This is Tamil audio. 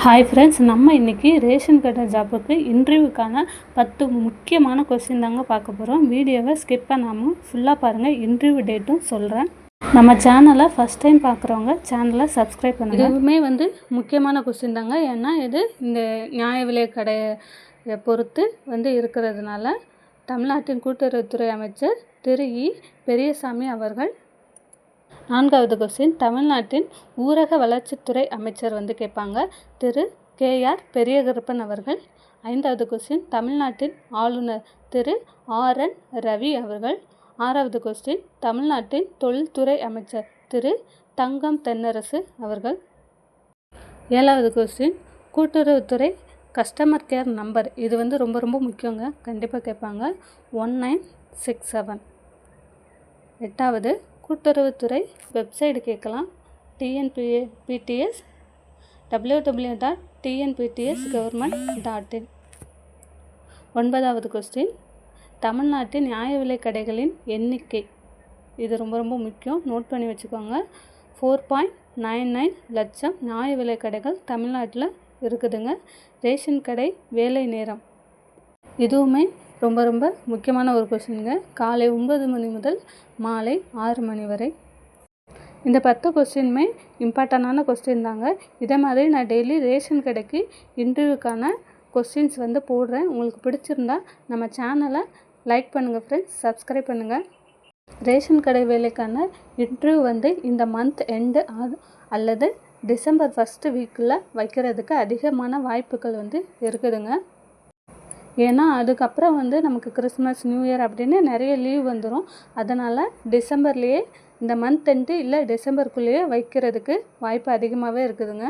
ஹாய் ஃப்ரெண்ட்ஸ், நம்ம இன்றைக்கி ரேஷன் கடை ஜாப்புக்கு இன்டர்வியூக்கான 10 முக்கியமான கொஸ்டின் தாங்க பார்க்க போகிறோம். வீடியோவை ஸ்கிப் பண்ணாமல் ஃபுல்லாக பாருங்கள். இன்டர்வியூ டேட்டும் சொல்கிறேன். நம்ம சேனலை ஃபஸ்ட் டைம் பார்க்குறவங்க சேனலை சப்ஸ்கிரைப் பண்ணுங்கள். இதுவுமே முக்கியமான கொஸ்டின் தாங்க. ஏன்னா இது இந்த நியாய விலை கடையை பொறுத்து இருக்கிறதுனால தமிழ்நாட்டின் கூட்டுறவுத்துறை அமைச்சர் திரு பெரியசாமி அவர்கள். 4வது கொஸ்டின், தமிழ்நாட்டின் ஊரக வளர்ச்சித்துறை அமைச்சர் கேட்பாங்க, திரு KR பெரியகருப்பன் அவர்கள். 5வது கொஸ்டின், தமிழ்நாட்டின் ஆளுநர் திரு RN ரவி அவர்கள். 6வது கொஸ்டின், தமிழ்நாட்டின் தொழில்துறை அமைச்சர் திரு தங்கம் தென்னரசு அவர்கள். 7வது கொஸ்டின், கூட்டுறவுத்துறை கஸ்டமர் கேர் நம்பர். இது ரொம்ப முக்கியங்க, கண்டிப்பாக கேட்பாங்க, 1967. 8வது, கூட்டுறவுத்துறை வெப்சைட் கேட்கலாம், TNPTS www.tnptsgovernment.in. 9வது கொஸ்டின், தமிழ்நாட்டின் நியாய விலை கடைகளின் எண்ணிக்கை. இது ரொம்ப முக்கியம், நோட் பண்ணி வச்சுக்கோங்க. 4.99 லட்சம் நியாய விலை கடைகள் தமிழ்நாட்டில் இருக்குதுங்க. ரேஷன் கடை வேலை நேரம் இதுவுமே ரொம்ப முக்கியமான ஒரு கொஸ்டினுங்க. காலை 9 மணி முதல் மாலை 6 மணி வரை. இந்த 10 கொஸ்டினுமே இம்பார்ட்டண்டான கொஸ்டின் தாங்க. இதே மாதிரி நான் டெய்லி ரேஷன் கடைக்கு இன்டர்வியூக்கான கொஸ்டின்ஸ் போடுறேன். உங்களுக்கு பிடிச்சிருந்தா நம்ம சேனலை லைக் பண்ணுங்கள் ஃப்ரெண்ட்ஸ், சப்ஸ்கிரைப் பண்ணுங்கள். ரேஷன் கடை வேலைக்கான இன்டர்வியூ இந்த மந்த் எண்டு அல்லது டிசம்பர் 1st வீக்கில் வைக்கிறதுக்கு அதிகமான வாய்ப்புகள் இருக்குதுங்க. ஏன்னா அதுக்கப்புறம் நமக்கு கிறிஸ்மஸ், நியூ இயர் அப்படின்னு நிறைய லீவ் வந்துடும். அதனால் டிசம்பர்லேயே, இந்த மந்த் எண்டு இல்லை டிசம்பருக்குள்ளேயே வைக்கிறதுக்கு வாய்ப்பு அதிகமாகவே இருக்குதுங்க.